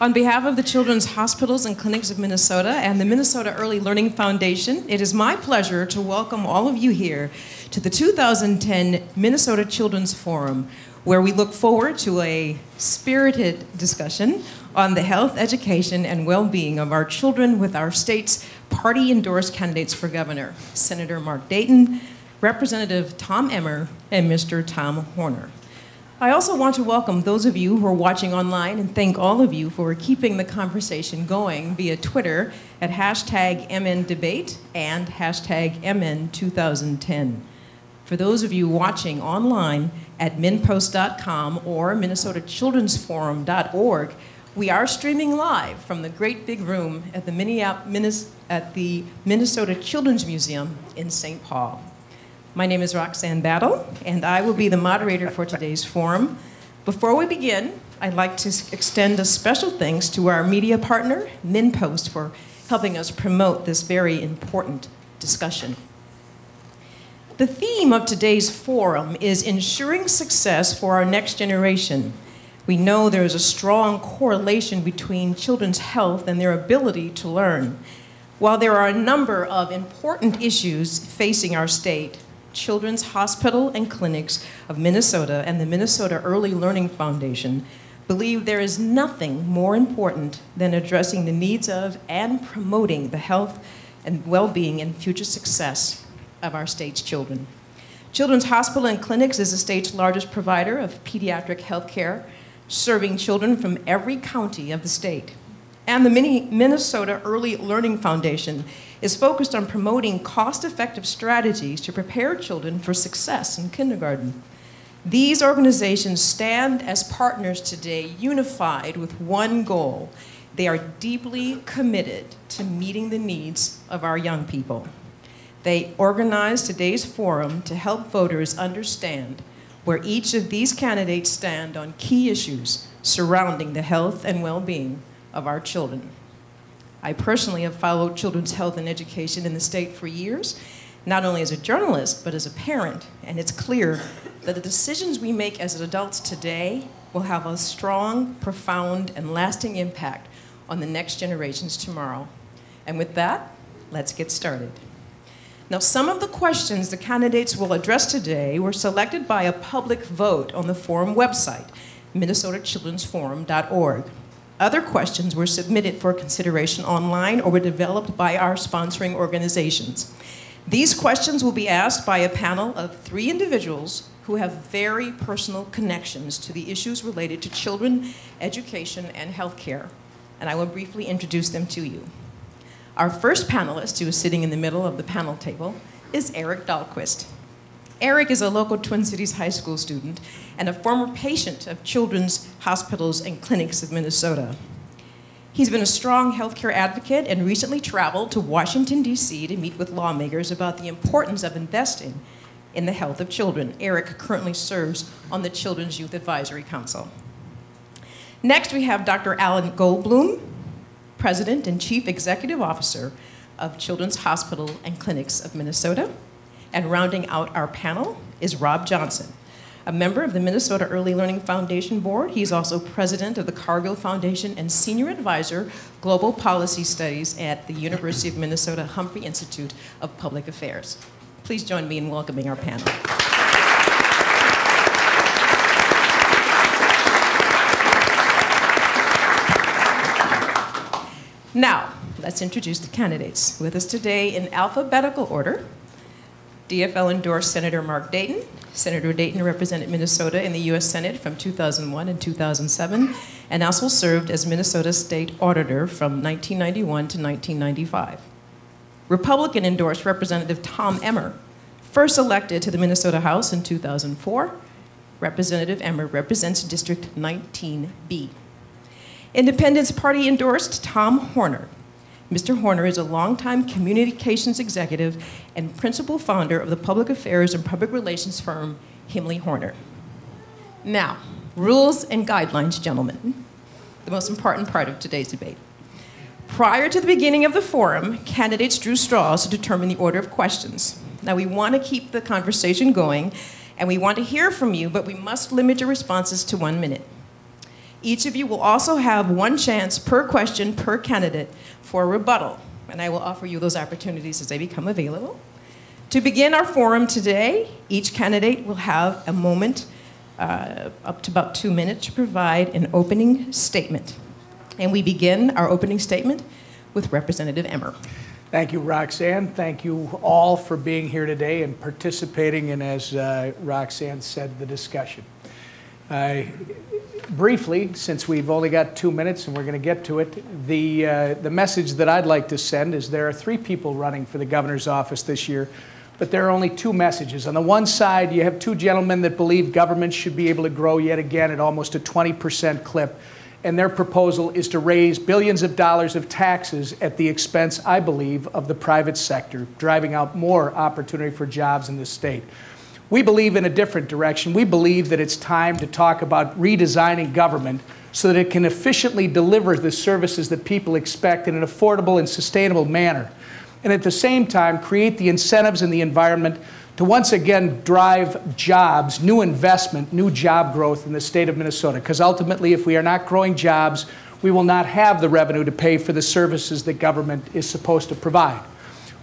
On behalf of the Children's Hospitals and Clinics of Minnesota and the Minnesota Early Learning Foundation, it is my pleasure to welcome all of you here to the 2010 Minnesota Children's Forum, where we look forward to a spirited discussion on the health, education, and well-being of our children with our state's party-endorsed candidates for governor, Senator Mark Dayton, Representative Tom Emmer, and Mr. Tom Horner. I also want to welcome those of you who are watching online and thank all of you for keeping the conversation going via Twitter at #MNDebate and #MN2010. For those of you watching online at minpost.com or minnesotachildrensforum.org, we are streaming live from the great big room at the Minnesota Children's Museum in St. Paul. My name is Roxane Battle, and I will be the moderator for today's forum. Before we begin, I'd like to extend a special thanks to our media partner, MinPost, for helping us promote this very important discussion. The theme of today's forum is ensuring success for our next generation. We know there is a strong correlation between children's health and their ability to learn. While there are a number of important issues facing our state, Children's Hospital and Clinics of Minnesota and the Minnesota Early Learning Foundation believe there is nothing more important than addressing the needs of and promoting the health and well-being and future success of our state's children. Children's Hospital and Clinics is the state's largest provider of pediatric health care, serving children from every county of the state. And the Minnesota Early Learning Foundation is focused on promoting cost-effective strategies to prepare children for success in kindergarten. These organizations stand as partners today, unified with one goal. They are deeply committed to meeting the needs of our young people. They organize today's forum to help voters understand where each of these candidates stand on key issues surrounding the health and well-being of our children. I personally have followed children's health and education in the state for years, not only as a journalist, but as a parent, and it's clear that the decisions we make as adults today will have a strong, profound, and lasting impact on the next generations tomorrow. And with that, let's get started. Now, some of the questions the candidates will address today were selected by a public vote on the forum website, minnesotachildrensforum.org. Other questions were submitted for consideration online or were developed by our sponsoring organizations. These questions will be asked by a panel of 3 individuals who have very personal connections to the issues related to children, education, and healthcare. And I will briefly introduce them to you. Our first panelist, who is sitting in the middle of the panel table, is Eric Dahlquist. Eric is a local Twin Cities high school student and a former patient of Children's Hospitals and Clinics of Minnesota. He's been a strong healthcare advocate and recently traveled to Washington, D.C. to meet with lawmakers about the importance of investing in the health of children. Eric currently serves on the Children's Youth Advisory Council. Next, we have Dr. Alan Goldblum, President and Chief Executive Officer of Children's Hospital and Clinics of Minnesota. And rounding out our panel is Rob Johnson, a member of the Minnesota Early Learning Foundation Board. He's also president of the Cargill Foundation and senior advisor, Global Policy Studies at the University of Minnesota Humphrey Institute of Public Affairs. Please join me in welcoming our panel. Now, let's introduce the candidates. With us today in alphabetical order, DFL endorsed Senator Mark Dayton. Senator Dayton represented Minnesota in the U.S. Senate from 2001 and 2007, and also served as Minnesota State Auditor from 1991 to 1995. Republican endorsed Representative Tom Emmer, first elected to the Minnesota House in 2004. Representative Emmer represents District 19B. Independence Party endorsed Tom Horner. Mr. Horner is a longtime communications executive and principal founder of the public affairs and public relations firm Himley Horner. Now, rules and guidelines, gentlemen, the most important part of today's debate. Prior to the beginning of the forum, candidates drew straws to determine the order of questions. Now, we want to keep the conversation going, and we want to hear from you, but we must limit your responses to 1 minute. Each of you will also have one chance per question per candidate for a rebuttal, and I will offer you those opportunities as they become available. To begin our forum today, each candidate will have a moment, up to about 2 minutes, to provide an opening statement. And we begin our opening statement with Representative Emmer. Thank you, Roxanne. Thank you all for being here today and participating in, as Roxanne said, the discussion. Briefly, since we've only got 2 minutes and we're going to get to it, the message that I'd like to send is there are 3 people running for the governor's office this year, but there are only 2 messages. On the one side, you have 2 gentlemen that believe government should be able to grow yet again at almost a 20% clip, and their proposal is to raise billions of dollars of taxes at the expense, I believe, of the private sector, driving out more opportunity for jobs in this state. We believe in a different direction. We believe that it's time to talk about redesigning government so that it can efficiently deliver the services that people expect in an affordable and sustainable manner, and at the same time create the incentives and the environment to once again drive jobs, new investment, new job growth in the state of Minnesota. Because ultimately, if we are not growing jobs, we will not have the revenue to pay for the services that government is supposed to provide.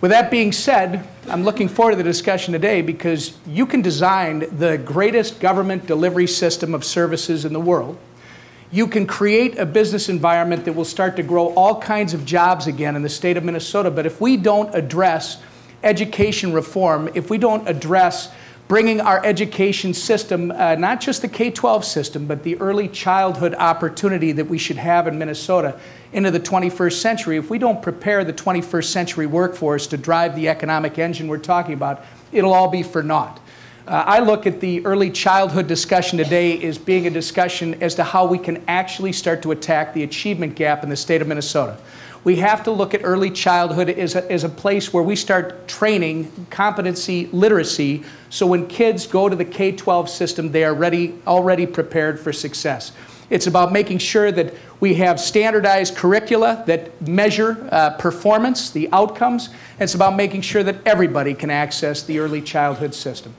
With that being said, I'm looking forward to the discussion today because you can design the greatest government delivery system of services in the world. You can create a business environment that will start to grow all kinds of jobs again in the state of Minnesota. But if we don't address education reform, if we don't address bringing our education system, not just the K-12 system, but the early childhood opportunity that we should have in Minnesota into the 21st century, if we don't prepare the 21st century workforce to drive the economic engine we're talking about, it'll all be for naught. I look at the early childhood discussion today as being a discussion as to how we can actually start to attack the achievement gap in the state of Minnesota. We have to look at early childhood as a place where we start training competency literacy so when kids go to the K-12 system, they are already prepared for success. It's about making sure that we have standardized curricula that measure performance, the outcomes. And it's about making sure that everybody can access the early childhood system.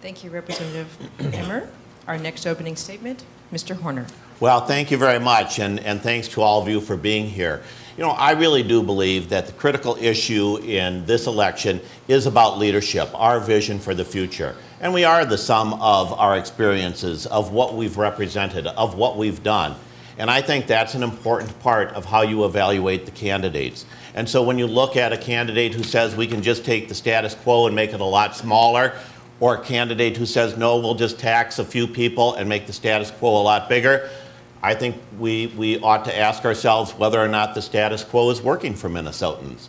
Thank you, Representative Emmer. Our next opening statement, Mr. Horner. Well, thank you very much, and thanks to all of you for being here. You know, I really do believe that the critical issue in this election is about leadership, our vision for the future. And we are the sum of our experiences, of what we've represented, of what we've done. And I think that's an important part of how you evaluate the candidates. And so when you look at a candidate who says we can just take the status quo and make it a lot smaller, or a candidate who says, no, we'll just tax a few people and make the status quo a lot bigger, I think we ought to ask ourselves whether or not the status quo is working for Minnesotans.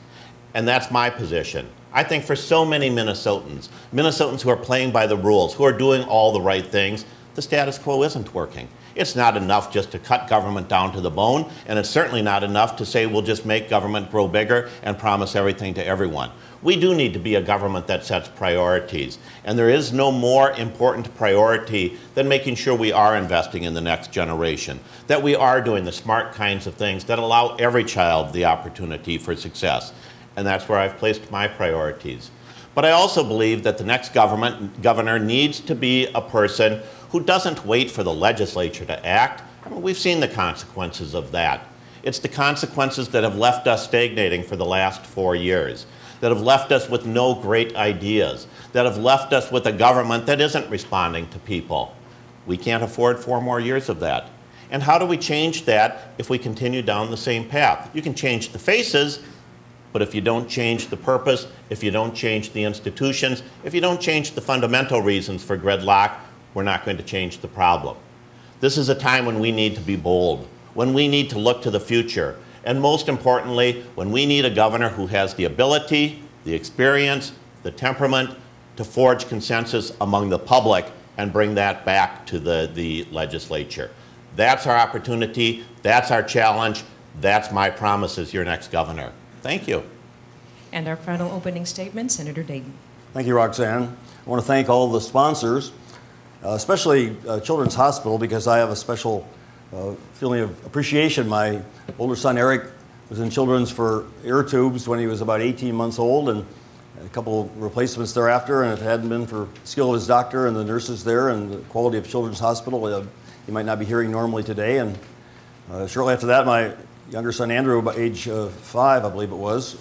And that's my position. I think for so many Minnesotans who are playing by the rules, who are doing all the right things, the status quo isn't working. It's not enough just to cut government down to the bone, and it's certainly not enough to say we'll just make government grow bigger and promise everything to everyone. We do need to be a government that sets priorities, and there is no more important priority than making sure we are investing in the next generation, that we are doing the smart kinds of things that allow every child the opportunity for success. And that's where I've placed my priorities. But I also believe that the next governor needs to be a person who doesn't wait for the legislature to act. I mean, we've seen the consequences of that. It's the consequences that have left us stagnating for the last 4 years, that have left us with no great ideas, that have left us with a government that isn't responding to people. We can't afford 4 more years of that. And how do we change that if we continue down the same path? You can change the faces, but if you don't change the purpose, if you don't change the institutions, if you don't change the fundamental reasons for gridlock, we're not going to change the problem. This is a time when we need to be bold, when we need to look to the future, and most importantly, when we need a governor who has the ability, the experience, the temperament to forge consensus among the public and bring that back to the legislature. That's our opportunity, that's our challenge, that's my promise as your next governor. Thank you. And our final opening statement, Senator Dayton. Thank you, Roxanne. I want to thank all the sponsors, especially Children's Hospital, because I have a special feeling of appreciation. My older son, Eric, was in Children's for ear tubes when he was about 18 months old, and a couple of replacements thereafter, and if it hadn't been for the skill of his doctor and the nurses there and the quality of Children's Hospital, he might not be hearing normally today. And shortly after that, my younger son Andrew, about age 5, I believe it was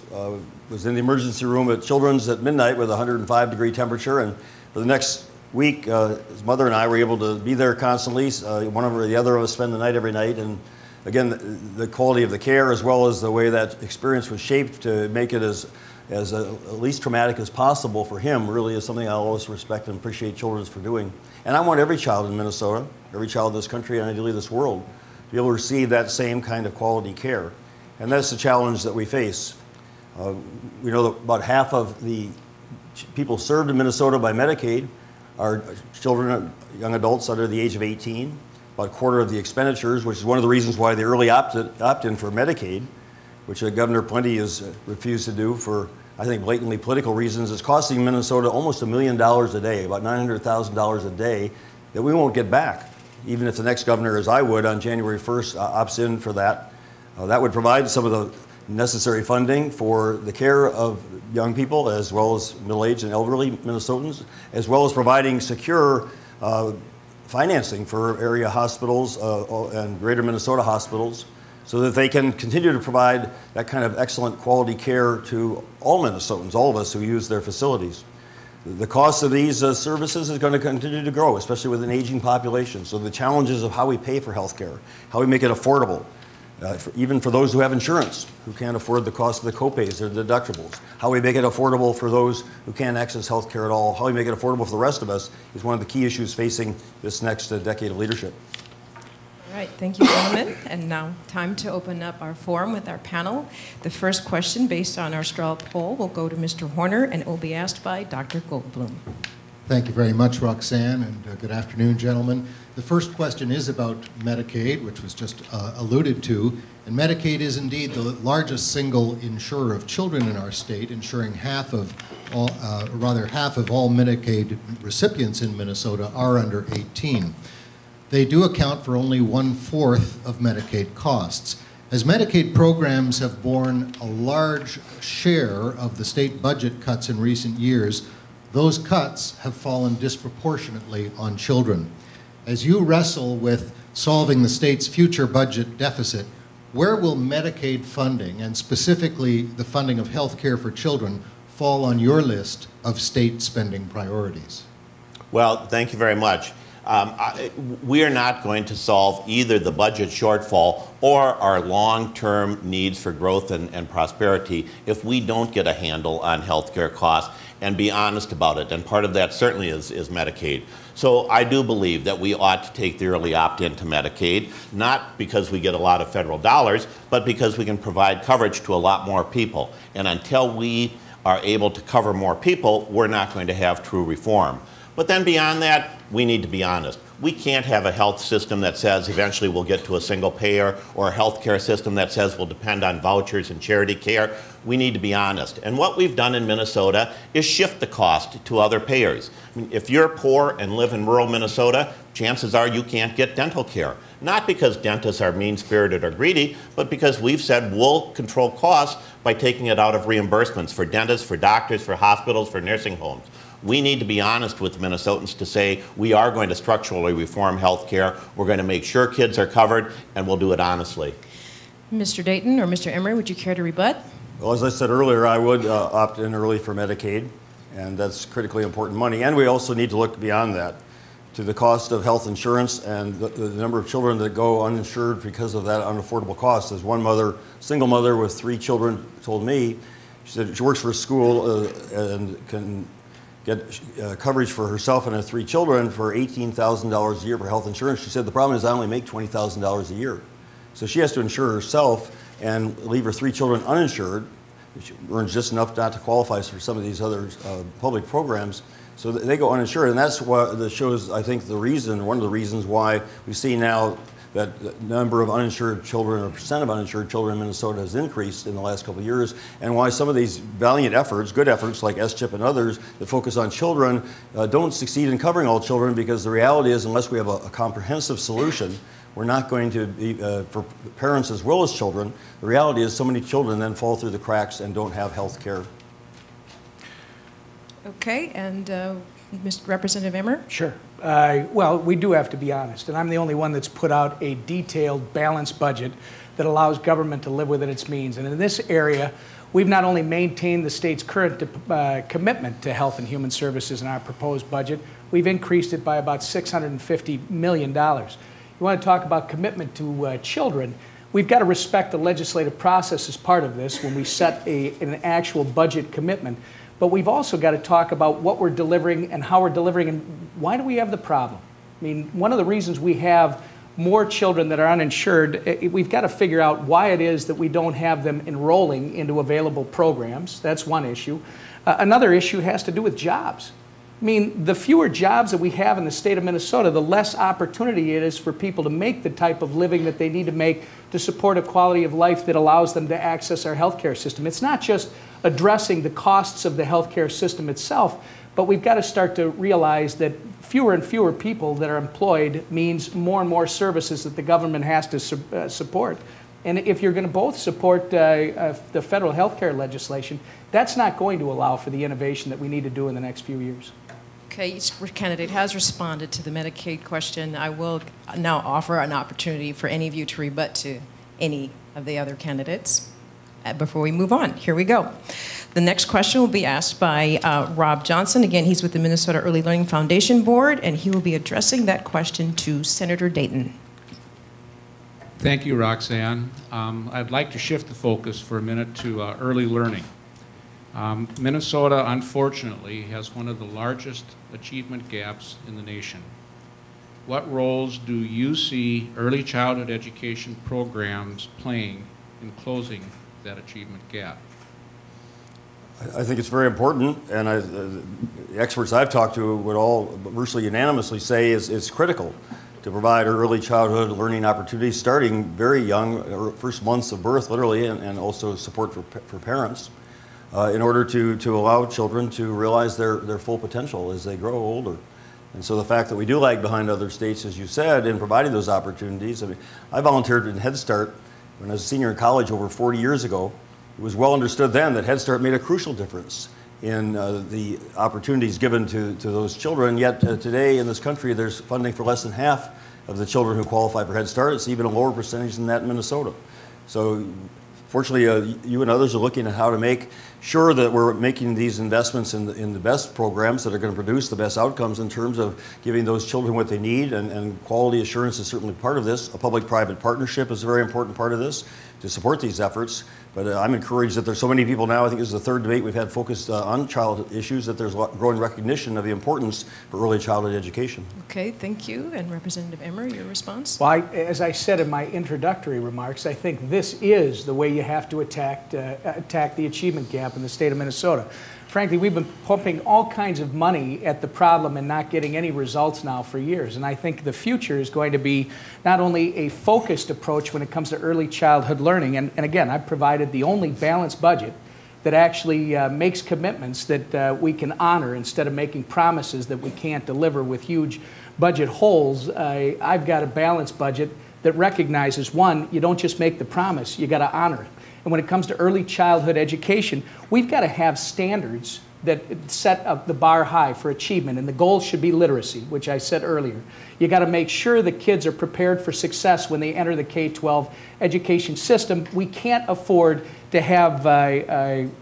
in the emergency room at Children's at midnight with a 105-degree temperature. And for the next week, his mother and I were able to be there constantly. One or the other of us spend the night every night. And again, the quality of the care, as well as the way that experience was shaped to make it as least traumatic as possible for him, really is something I always respect and appreciate Children's for doing. And I want every child in Minnesota, every child in this country, and ideally this world, to be able to receive that same kind of quality care. And that's the challenge that we face. We know that about half of the people served in Minnesota by Medicaid are children, young adults under the age of 18. About a quarter of the expenditures, which is one of the reasons why the early opt-in for Medicaid, which Governor Plenty has refused to do for, I think, blatantly political reasons, is costing Minnesota almost $1 million a day, about $900,000 a day, that we won't get back. Even if the next governor, as I would, on January 1st, opts in for that. That would provide some of the necessary funding for the care of young people, as well as middle-aged and elderly Minnesotans, as well as providing secure financing for area hospitals and greater Minnesota hospitals, so that they can continue to provide that kind of excellent quality care to all Minnesotans, all of us who use their facilities. The cost of these services is going to continue to grow, especially with an aging population. So the challenges of how we pay for health care, how we make it affordable, even for those who have insurance, who can't afford the cost of the copays or the deductibles, how we make it affordable for those who can't access health care at all, how we make it affordable for the rest of us, is one of the key issues facing this next decade of leadership. All right, thank you, gentlemen. And now time to open up our forum with our panel. The first question, based on our straw poll, will go to Mr. Horner and will be asked by Dr. Goldblum. Thank you very much, Roxanne, and good afternoon, gentlemen. The first question is about Medicaid, which was just alluded to. And Medicaid is indeed the largest single insurer of children in our state, insuring half of all Medicaid recipients in Minnesota are under 18. They do account for only 1/4 of Medicaid costs. As Medicaid programs have borne a large share of the state budget cuts in recent years, those cuts have fallen disproportionately on children. As you wrestle with solving the state's future budget deficit, where will Medicaid funding, and specifically the funding of health care for children, fall on your list of state spending priorities? Well, thank you very much. We are not going to solve either the budget shortfall or our long-term needs for growth and prosperity if we don't get a handle on healthcare costs and be honest about it. And part of that certainly is Medicaid. So I do believe that we ought to take the early opt-in to Medicaid, not because we get a lot of federal dollars, but because we can provide coverage to a lot more people. And until we are able to cover more people, we're not going to have true reform. But then beyond that, we need to be honest. We can't have a health system that says eventually we'll get to a single payer, or a health care system that says we'll depend on vouchers and charity care. We need to be honest. And what we've done in Minnesota is shift the cost to other payers. I mean, if you're poor and live in rural Minnesota, chances are you can't get dental care. Not because dentists are mean-spirited or greedy, but because we've said we'll control costs by taking it out of reimbursements for dentists, for doctors, for hospitals, for nursing homes. We need to be honest with Minnesotans to say we are going to structurally reform health care. We're going to make sure kids are covered, and we'll do it honestly. Mr. Dayton or Mr. Emmer, would you care to rebut? Well, as I said earlier, I would opt in early for Medicaid, and that's critically important money. And we also need to look beyond that to the cost of health insurance and the number of children that go uninsured because of that unaffordable cost. As one mother, single mother with 3 children, told me, she said she works for a school and can get coverage for herself and her 3 children for $18,000 a year for health insurance. She said, the problem is I only make $20,000 a year. So she has to insure herself and leave her 3 children uninsured. She earns just enough not to qualify for some of these other public programs. So they go uninsured, and that's what that shows, I think, one of the reasons why we see now that the number of uninsured children, or percent of uninsured children in Minnesota has increased in the last couple of years, and why some of these valiant efforts, good efforts like SCHIP and others that focus on children, don't succeed in covering all children, because the reality is unless we have a comprehensive solution, we're not going to be, for parents as well as children, the reality is so many children then fall through the cracks and don't have health care. Okay, and Mr. Representative Emmer? Sure. Well, we do have to be honest, and I'm the only one that's put out a detailed, balanced budget that allows government to live within its means. And in this area, we've not only maintained the state's current commitment to health and human services in our proposed budget, we've increased it by about $650 million. You want to talk about commitment to children, we've got to respect the legislative process as part of this when we set an actual budget commitment. But we've also got to talk about what we're delivering and how we're delivering and why do we have the problem? I mean, one of the reasons we have more children that are uninsured, we've got to figure out why it is that we don't have them enrolling into available programs. That's one issue. Another issue has to do with jobs. I mean, the fewer jobs that we have in the state of Minnesota, the less opportunity it is for people to make the type of living that they need to make to support a quality of life that allows them to access our healthcare system. It's not just addressing the costs of the healthcare system itself, but we've got to start to realize that fewer and fewer people that are employed means more and more services that the government has to support. And if you're going to both support the federal healthcare legislation, that's not going to allow for the innovation that we need to do in the next few years. Okay, each candidate has responded to the Medicaid question. I will now offer an opportunity for any of you to rebut to any of the other candidates. Before we move on, here we go. The next question will be asked by Rob Johnson. Again, he's with the Minnesota Early Learning Foundation Board, and he will be addressing that question to Senator Dayton. Thank you, Roxanne. I'd like to shift the focus for a minute to early learning. Minnesota, unfortunately, has one of the largest achievement gaps in the nation. What roles do you see early childhood education programs playing in closing that achievement gap? I think it's very important, and the experts I've talked to would all virtually unanimously say it's critical to provide early childhood learning opportunities starting very young, first months of birth literally, and also support for parents in order to allow children to realize their full potential as they grow older. And so the fact that we do lag behind other states, as you said, in providing those opportunities. I mean, I volunteered in Head Start when I was a senior in college over 40 years ago. It was well understood then that Head Start made a crucial difference in the opportunities given to those children. Yet today in this country, there's funding for less than half of the children who qualify for Head Start. It's even a lower percentage than that in Minnesota. So fortunately, you and others are looking at how to make sure that we're making these investments in the best programs that are going to produce the best outcomes in terms of giving those children what they need, and quality assurance is certainly part of this. A public-private partnership is a very important part of this to support these efforts. But I'm encouraged that there's so many people now, I think this is the third debate we've had focused on childhood issues, that there's growing recognition of the importance for early childhood education. Okay, thank you. And Representative Emmer, your response? Well, as I said in my introductory remarks, I think this is the way you have to attack the achievement gap in the state of Minnesota. Frankly, we've been pumping all kinds of money at the problem and not getting any results now for years. And I think the future is going to be not only a focused approach when it comes to early childhood learning, and again, I've provided the only balanced budget that actually makes commitments that we can honor instead of making promises that we can't deliver with huge budget holes. I've got a balanced budget that recognizes, one, you don't just make the promise, you got to honor it. And when it comes to early childhood education, we've got to have standards that set up the bar high for achievement, and the goal should be literacy, which I said earlier. You got to make sure the kids are prepared for success when they enter the K-12 education system. We can't afford to have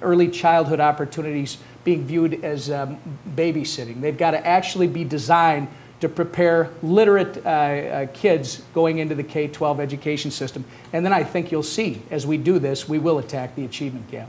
early childhood opportunities being viewed as babysitting. They've got to actually be designed to prepare literate kids going into the K-12 education system. And then I think you'll see, as we do this, we will attack the achievement gap.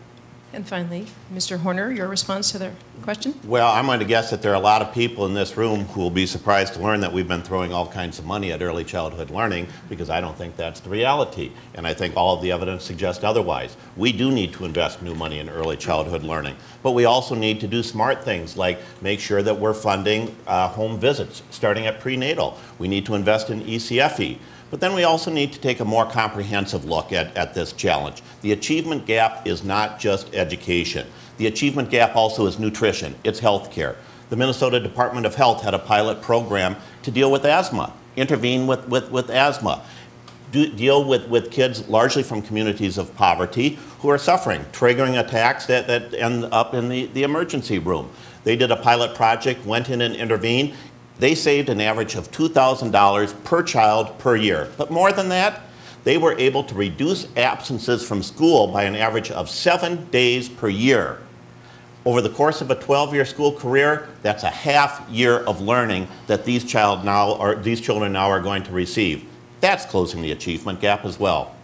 And finally, Mr. Horner, your response to the question? Well, I'm going to guess that there are a lot of people in this room who will be surprised to learn that we've been throwing all kinds of money at early childhood learning, because I don't think that's the reality. And I think all of the evidence suggests otherwise. We do need to invest new money in early childhood learning, but we also need to do smart things like make sure that we're funding home visits starting at prenatal. We need to invest in ECFE. But then we also need to take a more comprehensive look at this challenge. The achievement gap is not just education. The achievement gap also is nutrition, it's health care. The Minnesota Department of Health had a pilot program to deal with asthma, intervene with asthma, deal with kids largely from communities of poverty who are suffering, triggering attacks that end up in the emergency room. They did a pilot project, went in and intervened. They saved an average of $2,000 per child per year. But more than that, they were able to reduce absences from school by an average of 7 days per year. Over the course of a 12-year school career, that's a half year of learning that these children now are going to receive. That's closing the achievement gap as well.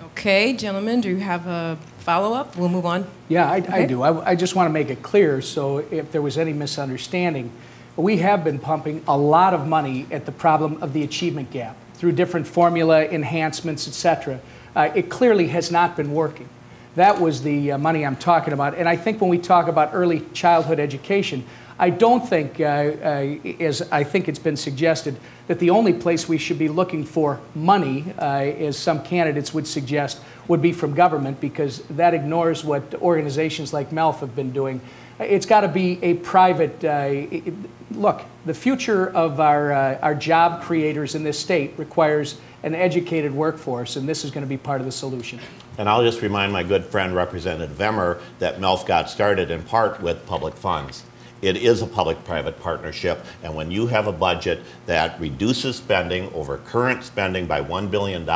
Okay, gentlemen, do you have a follow-up? We'll move on. Yeah, I do. I just want to make it clear, so if there was any misunderstanding, we have been pumping a lot of money at the problem of the achievement gap through different formula enhancements, etc. It clearly has not been working. That was the money I'm talking about. And I think when we talk about early childhood education, I don't think, as I think it's been suggested, that the only place we should be looking for money, as some candidates would suggest, would be from government, because that ignores what organizations like MELF have been doing. It's got to be a private, look, the future of our job creators in this state requires an educated workforce, and this is going to be part of the solution. And I'll just remind my good friend, Representative Emmer, that MELF got started in part with public funds. It is a public-private partnership, and when you have a budget that reduces spending over current spending by $1 billion,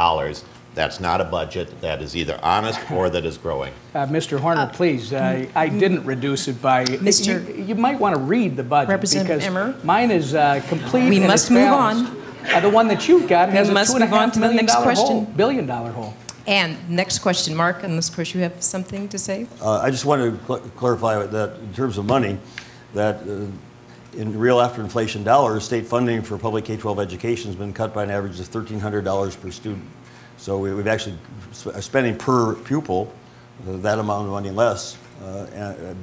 that's not a budget that is either honest or that is growing. Mr. Horner, please, I didn't reduce it by... You might want to read the budget. Representative because Emmer. Mine is complete. We and must it's move balanced. on. The one that you've got has We a must move on $2.5 to the million next question. $billion hole. And next question, Mark, unless, of course, you have something to say. I just wanted to clarify that in terms of money, that in real after inflation dollars, state funding for public K-12 education has been cut by an average of $1,300 per student. So we've actually spending per pupil that amount of money less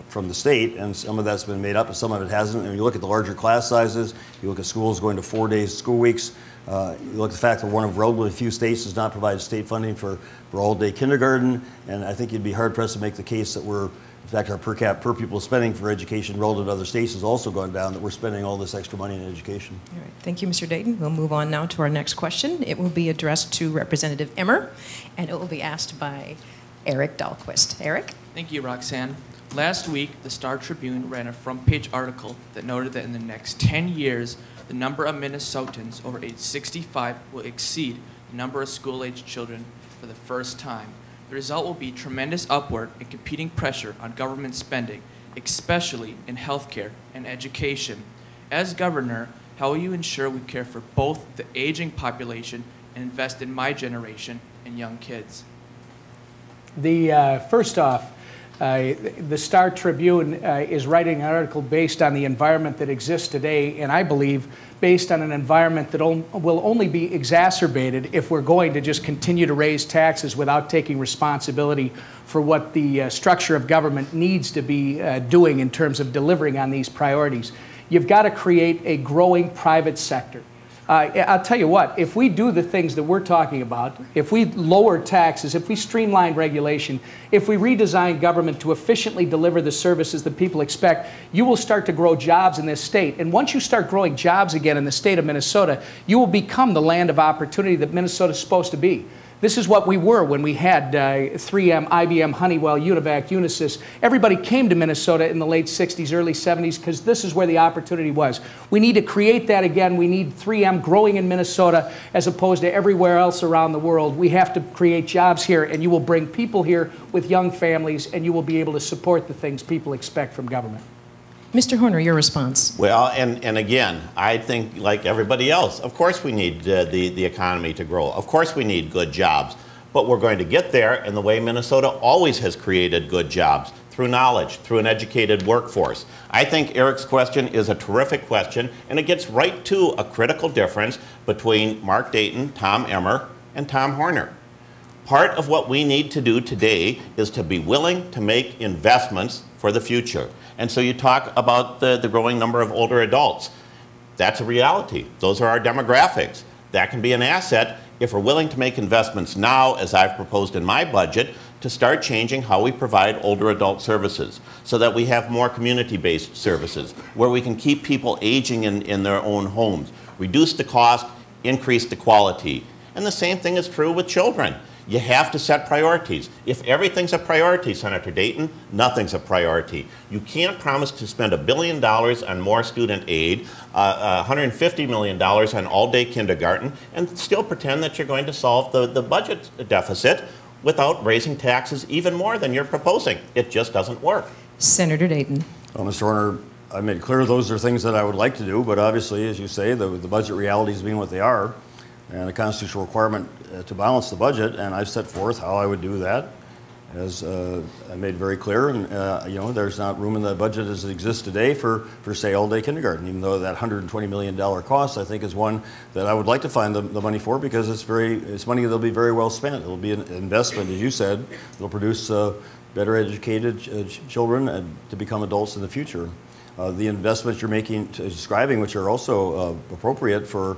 from the state, and some of that's been made up and some of it hasn't. And you look at the larger class sizes, you look at schools going to 4-day school weeks, you look at the fact that one of relatively few states does not provide state funding for all-day kindergarten, and I think you'd be hard-pressed to make the case that we're, in fact, our per pupil spending for education relative to other states has also gone down, that we're spending all this extra money in education. All right. Thank you, Mr. Dayton. We'll move on now to our next question. It will be addressed to Representative Emmer, and it will be asked by Eric Dahlquist. Eric? Thank you, Roxanne. Last week, the Star Tribune ran a front-page article that noted that in the next 10 years, the number of Minnesotans over age 65 will exceed the number of school-aged children for the first time. The result will be tremendous upward and competing pressure on government spending, especially in healthcare and education. As governor, how will you ensure we care for both the aging population and invest in my generation and young kids? First off, the Star Tribune is writing an article based on the environment that exists today, and I believe based on an environment that will only be exacerbated if we're going to just continue to raise taxes without taking responsibility for what the structure of government needs to be doing in terms of delivering on these priorities. You've got to create a growing private sector. I'll tell you what, if we do the things that we're talking about, if we lower taxes, if we streamline regulation, if we redesign government to efficiently deliver the services that people expect, you will start to grow jobs in this state. And once you start growing jobs again in the state of Minnesota, you will become the land of opportunity that Minnesota is supposed to be. This is what we were when we had 3M, IBM, Honeywell, Univac, Unisys. Everybody came to Minnesota in the late 60s, early 70s, because this is where the opportunity was. We need to create that again. We need 3M growing in Minnesota as opposed to everywhere else around the world. We have to create jobs here, and you will bring people here with young families, and you will be able to support the things people expect from government. Mr. Horner, your response. Well, and again, I think like everybody else, of course we need the economy to grow. Of course we need good jobs. But we're going to get there in the way Minnesota always has created good jobs, through knowledge, through an educated workforce. I think Eric's question is a terrific question, and it gets right to a critical difference between Mark Dayton, Tom Emmer, and Tom Horner. Part of what we need to do today is to be willing to make investments for the future. And so you talk about the growing number of older adults. That's a reality. Those are our demographics. That can be an asset if we're willing to make investments now, as I've proposed in my budget, to start changing how we provide older adult services so that we have more community-based services where we can keep people aging in their own homes, reduce the cost, increase the quality. And the same thing is true with children. You have to set priorities. If everything's a priority, Senator Dayton, nothing's a priority. You can't promise to spend $1 billion on more student aid, $150 million on all-day kindergarten, and still pretend that you're going to solve the budget deficit without raising taxes even more than you're proposing. It just doesn't work. Senator Dayton. Well, Mr. Horner, I made clear those are things that I would like to do, but obviously, as you say, the budget realities being what they are, and a constitutional requirement to balance the budget, and I've set forth how I would do that, as I made very clear. And you know, there's not room in the budget as it exists today for say, all-day kindergarten. Even though that $120 million cost, I think, is one that I would like to find the money for, because it's money that'll be very well spent. It'll be an investment, as you said. It'll produce better educated children to become adults in the future. The investments you're making, describing, which are also appropriate for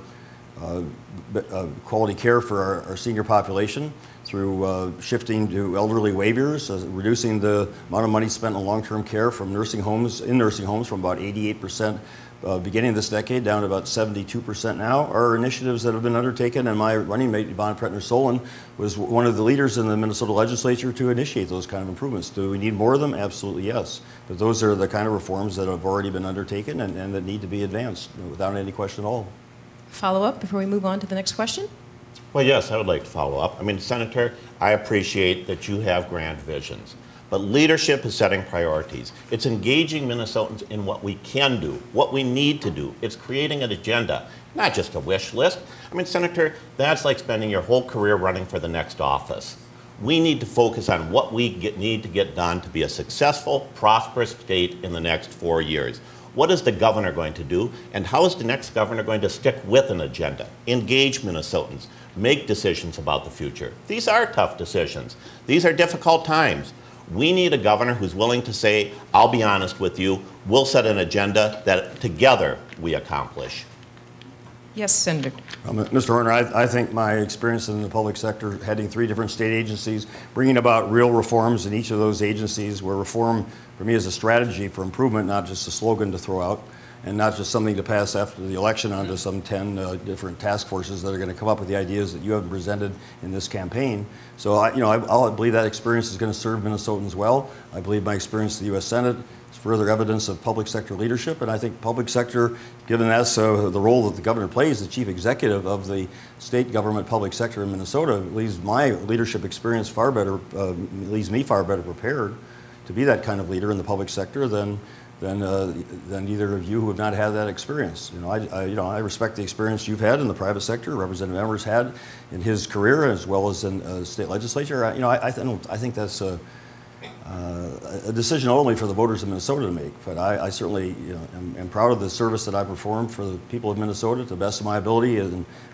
quality care for our senior population through shifting to elderly waivers, reducing the amount of money spent on long-term care from nursing homes from about 88% beginning of this decade down to about 72% now, are initiatives that have been undertaken, and my running mate Yvonne Pretner-Solon was one of the leaders in the Minnesota legislature to initiate those kind of improvements. Do we need more of them? Absolutely yes. But those are the kind of reforms that have already been undertaken and that need to be advanced without any question at all. Follow up before we move on to the next question? Well, yes, I would like to follow up. I mean, Senator, I appreciate that you have grand visions, but leadership is setting priorities. It's engaging Minnesotans in what we can do, what we need to do. It's creating an agenda, not just a wish list. I mean, Senator, that's like spending your whole career running for the next office. We need to focus on what we need to get done to be a successful, prosperous state in the next 4 years. What is the governor going to do, and how is the next governor going to stick with an agenda, engage Minnesotans, make decisions about the future? These are tough decisions. These are difficult times. We need a governor who's willing to say, I'll be honest with you, we'll set an agenda that together we accomplish. Yes, Senator. Mr. Horner, I think my experience in the public sector, heading 3 different state agencies, bringing about real reforms in each of those agencies, where reform for me is a strategy for improvement, not just a slogan to throw out, and not just something to pass after the election onto some 10 different task forces that are going to come up with the ideas that you have presented in this campaign. So I believe that experience is going to serve Minnesotans well. I believe my experience in the U.S. Senate is further evidence of public sector leadership, and I think public sector, given that's the role that the governor plays, the chief executive of the state government public sector in Minnesota, leaves my leadership experience far better, leaves me far better prepared to be that kind of leader in the public sector than either of you who have not had that experience. I respect the experience you've had in the private sector, Representative Emmer's had in his career, as well as in state legislature. I think that's a decision only for the voters of Minnesota to make. But I certainly am proud of the service that I performed for the people of Minnesota to the best of my ability,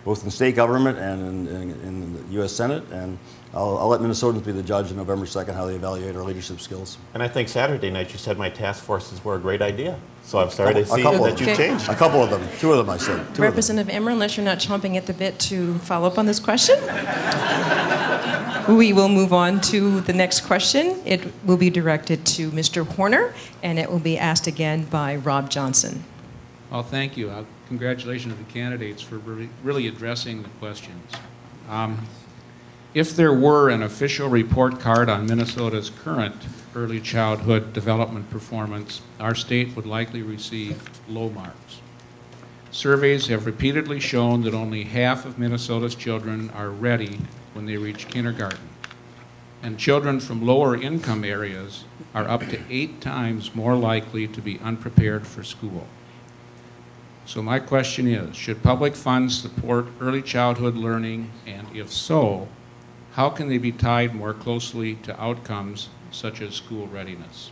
both in state government and in the U.S. Senate. And I'll let Minnesotans be the judge on November 2nd how they evaluate our leadership skills. And I think Saturday night you said my task forces were a great idea. So I'm sorry to see that you've changed. A couple of them. 2 of them, I said. Representative Emmer, unless you're not chomping at the bit to follow up on this question, we will move on to the next question. It will be directed to Mr. Horner, and it will be asked again by Rob Johnson. Well, thank you. Congratulations to the candidates for really addressing the questions. If there were an official report card on Minnesota's current early childhood development performance, our state would likely receive low marks. Surveys have repeatedly shown that only half of Minnesota's children are ready when they reach kindergarten. And children from lower income areas are up to 8 times more likely to be unprepared for school. So my question is, should public funds support early childhood learning, and if so, how can they be tied more closely to outcomes such as school readiness?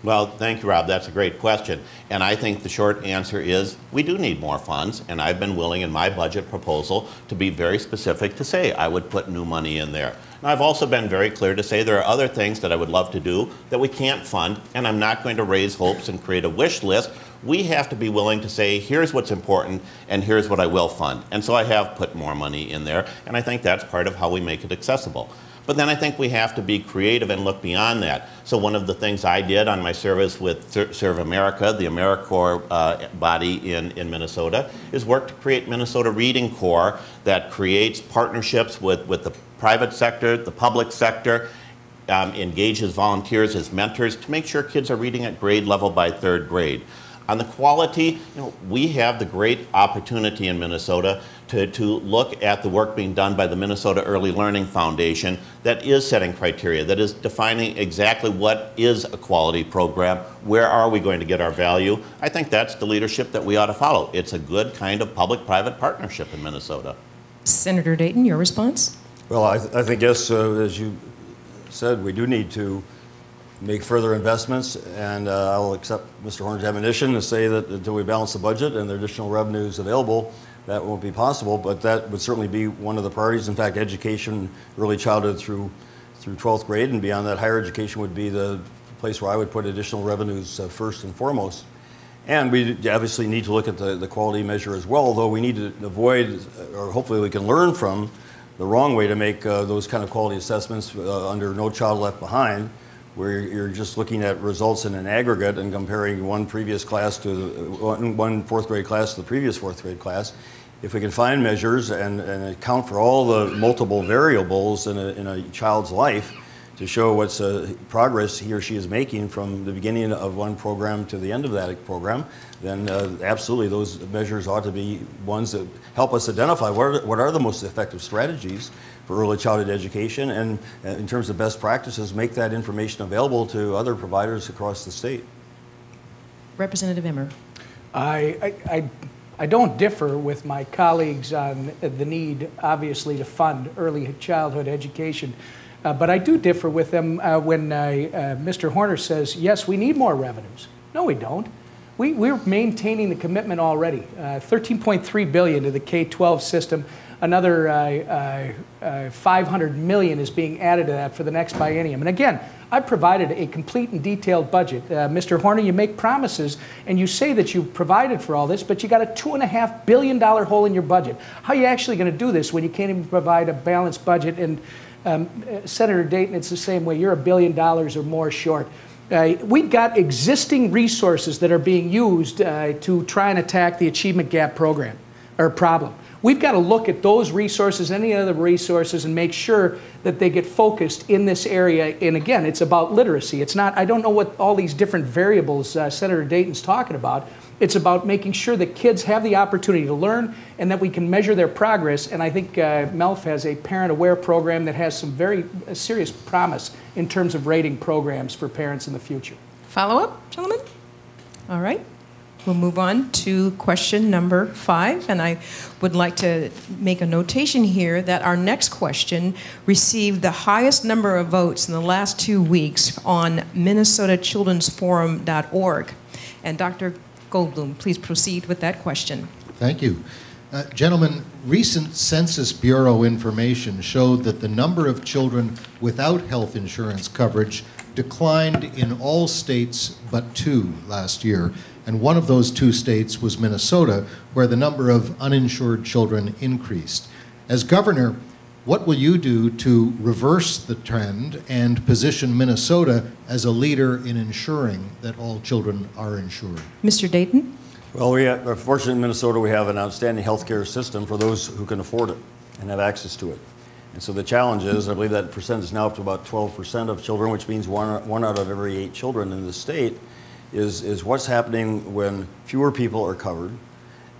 Well, thank you, Rob. That's a great question. And I think the short answer is we do need more funds, and I've been willing in my budget proposal to be very specific to say I would put new money in there. And I've also been very clear to say there are other things that I would love to do that we can't fund, and I'm not going to raise hopes and create a wish list. We have to be willing to say, here's what's important, and here's what I will fund. And so I have put more money in there, and I think that's part of how we make it accessible. But then I think we have to be creative and look beyond that. So one of the things I did on my service with Serve America, the AmeriCorps body in Minnesota, is work to create Minnesota Reading Corps that creates partnerships with the private sector, the public sector, engage as volunteers, as mentors, to make sure kids are reading at grade level by 3rd grade. On the quality, we have the great opportunity in Minnesota to look at the work being done by the Minnesota Early Learning Foundation that is setting criteria, that is defining exactly what is a quality program, where are we going to get our value. I think that's the leadership that we ought to follow. It's a good kind of public-private partnership in Minnesota. Senator Dayton, your response? Well, I think, yes, as you said, we do need to make further investments, and I'll accept Mr. Horner's admonition to say that until we balance the budget and there are additional revenues available, that won't be possible, but that would certainly be one of the priorities. In fact, education, early childhood through 12th grade and beyond that, higher education would be the place where I would put additional revenues first and foremost. And we obviously need to look at the quality measure as well, although we need to avoid, or hopefully we can learn from, the wrong way to make those kind of quality assessments under No Child Left Behind, where you're just looking at results in an aggregate and comparing one previous class to one 4th grade class to the previous 4th grade class. If we can find measures and account for all the multiple variables in a child's life to show what's progress he or she is making from the beginning of one program to the end of that program, then absolutely those measures ought to be ones that help us identify what are the most effective strategies for early childhood education, and in terms of best practices, make that information available to other providers across the state. Representative Emmer. I don't differ with my colleagues on the need, obviously, to fund early childhood education. But I do differ with them when Mr. Horner says, yes, we need more revenues. No, we don't. We're maintaining the commitment already. $13.3 billion to the K-12 system. Another $500 million is being added to that for the next biennium. And again, I've provided a complete and detailed budget. Mr. Horner, you make promises and you say that you've provided for all this, but you got a $2.5 billion hole in your budget. How are you actually going to do this when you can't even provide a balanced budget? And Senator Dayton, it's the same way. You're $1 billion or more short. We've got existing resources that are being used to try and attack the achievement gap program or problem. We've got to look at those resources, any other resources, and make sure that they get focused in this area. And again, it's about literacy. It's not, I don't know what all these different variables Senator Dayton's talking about. It's about making sure that kids have the opportunity to learn and that we can measure their progress. And I think MELF has a parent-aware program that has some very serious promise in terms of rating programs for parents in the future. Follow-up, gentlemen? All right. We'll move on to question number 5, and I would like to make a notation here that our next question received the highest number of votes in the last 2 weeks on MinnesotaChildren'sForum.org. And Dr. Goldblum, please proceed with that question. Thank you. Gentlemen, recent Census Bureau information showed that the number of children without health insurance coverage declined in all states but 2 last year. And one of those 2 states was Minnesota, where the number of uninsured children increased. As governor, what will you do to reverse the trend and position Minnesota as a leader in ensuring that all children are insured? Mr. Dayton? Well, fortunately in Minnesota, we have an outstanding health care system for those who can afford it and have access to it. And so the challenge is, I believe that percentage is now up to about 12% of children, which means one out of every 8 children in the state, is what's happening when fewer people are covered,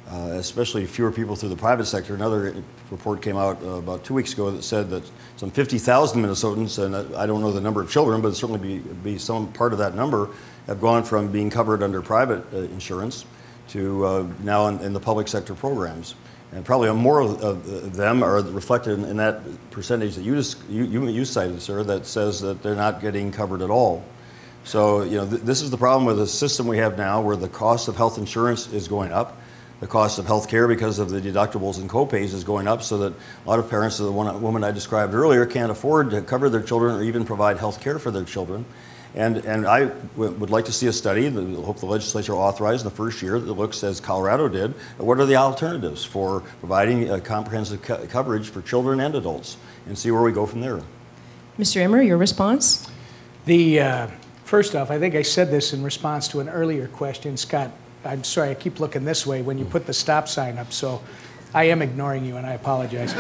especially fewer people through the private sector. Another report came out about 2 weeks ago that said that some 50,000 Minnesotans, and I don't know the number of children, but certainly be some part of that number, have gone from being covered under private insurance to now in the public sector programs. And probably more of them are reflected in that percentage that you cited, sir, that says that they're not getting covered at all. So, this is the problem with the system we have now, where the cost of health insurance is going up. The cost of health care because of the deductibles and co-pays is going up, so that a lot of parents, the woman I described earlier, can't afford to cover their children or even provide health care for their children. And I would like to see a study that I hope the legislature authorized in the first year that looks, as Colorado did, at what are the alternatives for providing comprehensive coverage for children and adults, and see where we go from there. Mr. Emmer, your response? First off, I think I said this in response to an earlier question. Scott, I'm sorry, I keep looking this way when you put the stop sign up, so I am ignoring you, and I apologize.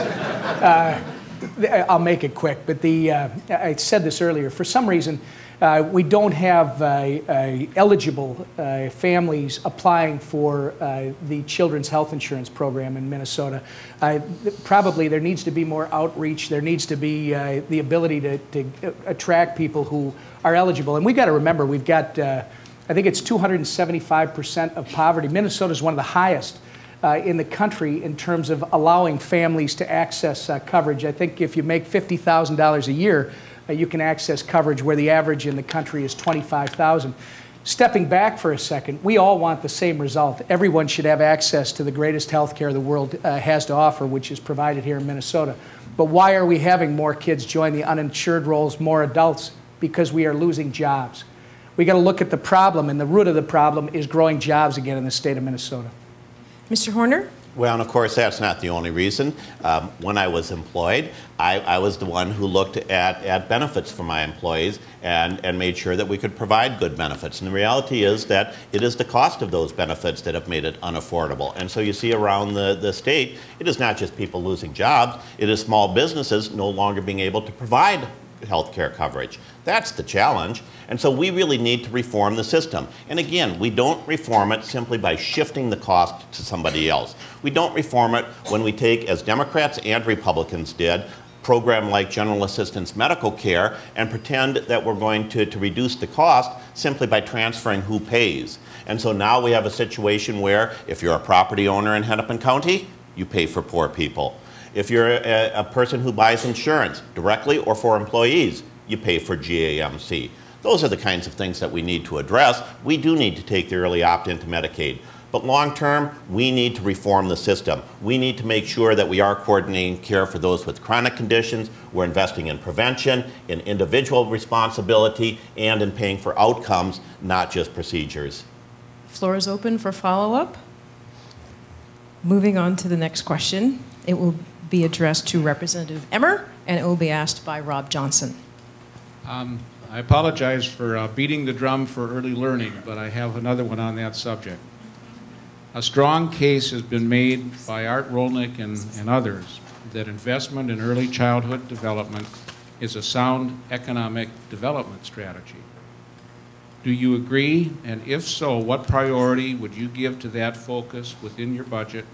I'll make it quick, but I said this earlier. For some reason, we don't have eligible families applying for the Children's Health Insurance Program in Minnesota. Probably there needs to be more outreach. There needs to be the ability to attract people who are eligible. And we've got to remember, we've got, I think it's 275% of poverty. Minnesota is one of the highest in the country in terms of allowing families to access coverage. I think if you make $50,000 a year, you can access coverage where the average in the country is $25,000. Stepping back for a second, we all want the same result. Everyone should have access to the greatest health care the world has to offer, which is provided here in Minnesota. But why are we having more kids join the uninsured rolls, more adults? Because we are losing jobs. We got to look at the problem, and the root of the problem is growing jobs again in the state of Minnesota. Mr. Horner? Well, and of course, that's not the only reason. When I was employed, I was the one who looked at benefits for my employees and made sure that we could provide good benefits. And the reality is that it is the cost of those benefits that have made it unaffordable. And so you see around the state, it is not just people losing jobs, it is small businesses no longer being able to provide health care coverage. That's the challenge. And so we really need to reform the system. And again, we don't reform it simply by shifting the cost to somebody else. We don't reform it when we take, as Democrats and Republicans did, program like general assistance medical care and pretend that we're going to reduce the cost simply by transferring who pays. And so now we have a situation where if you're a property owner in Hennepin County, you pay for poor people. If you're a person who buys insurance directly or for employees, you pay for GAMC. Those are the kinds of things that we need to address. We do need to take the early opt-in to Medicaid. But long term, we need to reform the system. We need to make sure that we are coordinating care for those with chronic conditions. We're investing in prevention, in individual responsibility, and in paying for outcomes, not just procedures. Floor is open for follow-up. Moving on to the next question. It will be addressed to Representative Emmer, and it will be asked by Rob Johnson. I apologize for beating the drum for early learning, but I have another one on that subject. A strong case has been made by Art Rolnick and others that investment in early childhood development is a sound economic development strategy. Do you agree? And if so, what priority would you give to that focus within your budget?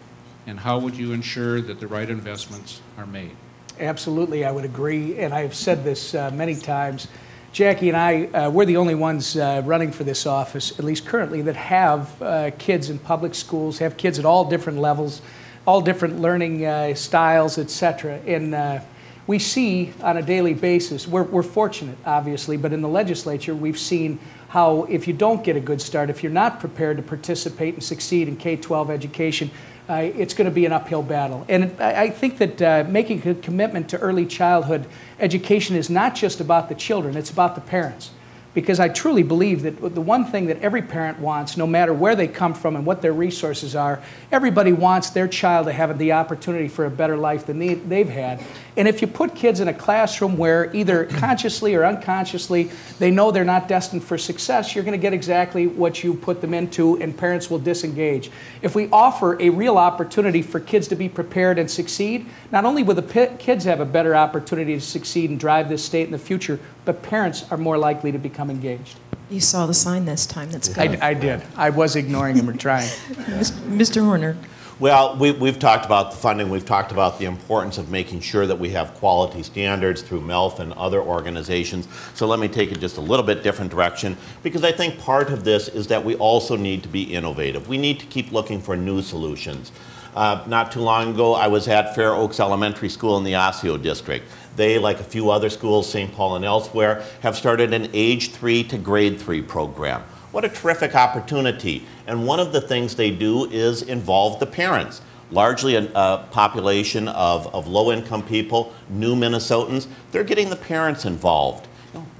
And how would you ensure that the right investments are made? Absolutely, I would agree, and I've said this many times. Jackie and I, we're the only ones running for this office, at least currently, that have kids in public schools, have kids at all different levels, all different learning styles, etc. And we see on a daily basis, we're fortunate, obviously, but in the legislature, we've seen how if you don't get a good start, if you're not prepared to participate and succeed in K-12 education, it's going to be an uphill battle. And I think that making a commitment to early childhood education is not just about the children, it's about the parents. Because I truly believe that the one thing that every parent wants, no matter where they come from and what their resources are, everybody wants their child to have the opportunity for a better life than they've had. And if you put kids in a classroom where either consciously or unconsciously they know they're not destined for success, you're going to get exactly what you put them into, and parents will disengage. If we offer a real opportunity for kids to be prepared and succeed, not only will the kids have a better opportunity to succeed and drive this state in the future, but parents are more likely to become engaged. You saw the sign this time. That's good. I did. I was ignoring him or trying. Mr. Horner. Well, we've talked about the funding. We've talked about the importance of making sure that we have quality standards through MELF and other organizations. So let me take it just a little bit different direction, because I think part of this is that we also need to be innovative. We need to keep looking for new solutions. Not too long ago, I was at Fair Oaks Elementary School in the Osseo District. They, like a few other schools, St. Paul and elsewhere, have started an age 3 to grade 3 program. What a terrific opportunity. And one of the things they do is involve the parents. Largely a population of low-income people, new Minnesotans, they're getting the parents involved.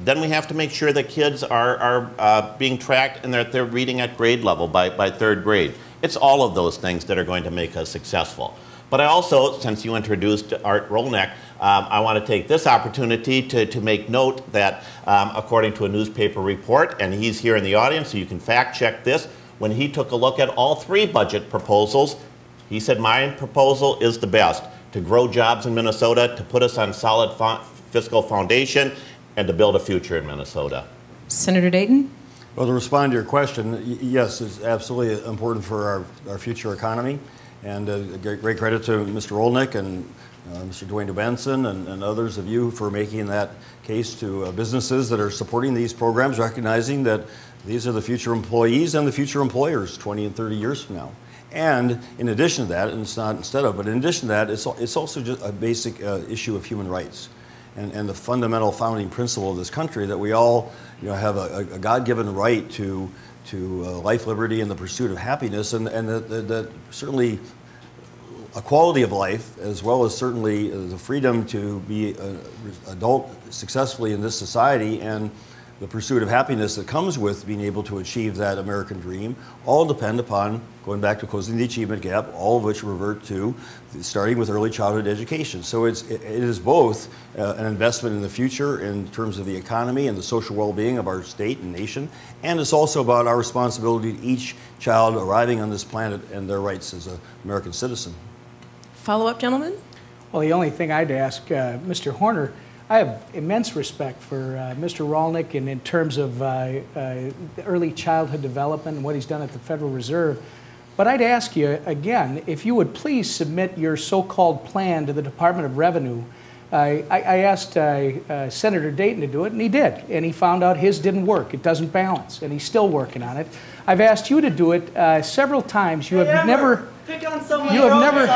Then we have to make sure that kids are being tracked and that they're reading at grade level by 3rd grade. It's all of those things that are going to make us successful. But I also, since you introduced Art Rolnick, I want to take this opportunity to make note that according to a newspaper report, and he's here in the audience so you can fact check this, when he took a look at all 3 budget proposals, he said my proposal is the best, to grow jobs in Minnesota, to put us on solid fiscal foundation, and to build a future in Minnesota. Senator Dayton? Well, to respond to your question, yes, it's absolutely important for our future economy. And great credit to Mr. Olnick and Mr. Dwayne Benson and others of you for making that case to businesses that are supporting these programs, recognizing that these are the future employees and the future employers 20 and 30 years from now. And in addition to that, and it's not instead of, but in addition to that, it's also just a basic issue of human rights and the fundamental founding principle of this country that we all have a God-given right to life, liberty, and the pursuit of happiness, and that certainly a quality of life, as well as certainly the freedom to be an adult successfully in this society, and the pursuit of happiness that comes with being able to achieve that American dream, all depend upon going back to closing the achievement gap, all of which revert to starting with early childhood education. So it is both an investment in the future in terms of the economy and the social well-being of our state and nation, and it's also about our responsibility to each child arriving on this planet and their rights as an American citizen. Follow-up, gentlemen? Well, the only thing I'd ask Mr. Horner, I have immense respect for Mr. Rolnick and in terms of early childhood development and what he's done at the Federal Reserve. But I'd ask you again, if you would please submit your so-called plan to the Department of Revenue. I asked Senator Dayton to do it, and he did. And he found out his didn't work. It doesn't balance, and he's still working on it. I've asked you to do it several times. You have Emmer, never. pick on someone. You have never.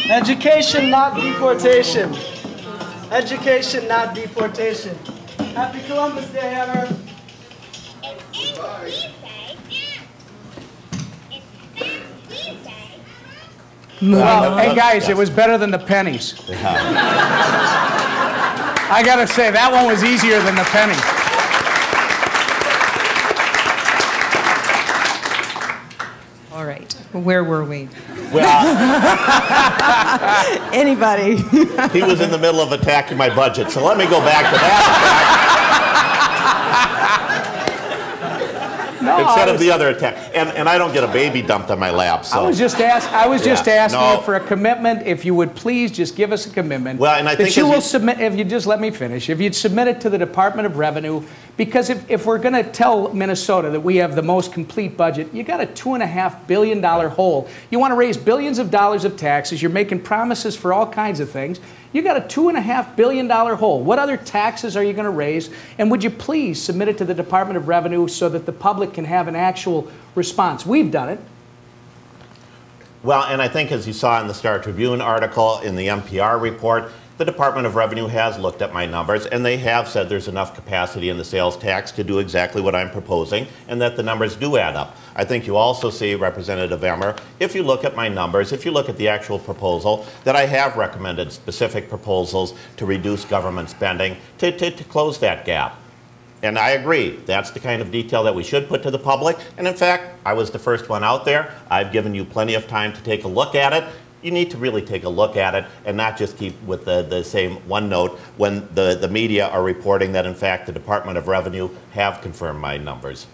Education, not deportation. Education, not deportation. Happy Columbus Day, Emmer. Well, hey guys, it was better than the pennies. I gotta say, that one was easier than the penny. All right, where were we? Well, Anybody? he was in the middle of attacking my budget, so let me go back to that No, instead of the other attack. And I don't get a baby dumped on my lap. So I was just asking no. you for a commitment. If you would please just give us a commitment. Well, and I think that you will submit. If you just let me finish, if you'd submit it to the Department of Revenue, because if we're going to tell Minnesota that we have the most complete budget, you got a $2.5 billion hole. You want to raise billions of dollars of taxes. You're making promises for all kinds of things. You got a $2.5 billion hole. What other taxes are you going to raise? And would you please submit it to the Department of Revenue so that the public can have an actual response? We've done it. Well, and I think as you saw in the Star Tribune article, in the NPR report, the Department of Revenue has looked at my numbers, and they have said there's enough capacity in the sales tax to do exactly what I'm proposing, and that the numbers do add up. I think you also see, Representative Emmer, if you look at my numbers, if you look at the actual proposal, that I have recommended specific proposals to reduce government spending to close that gap. And I agree, that's the kind of detail that we should put to the public. And in fact, I was the first one out there. I've given you plenty of time to take a look at it. You need to really take a look at it and not just keep with the same one note when the media are reporting that, in fact, the Department of Revenue have confirmed my numbers.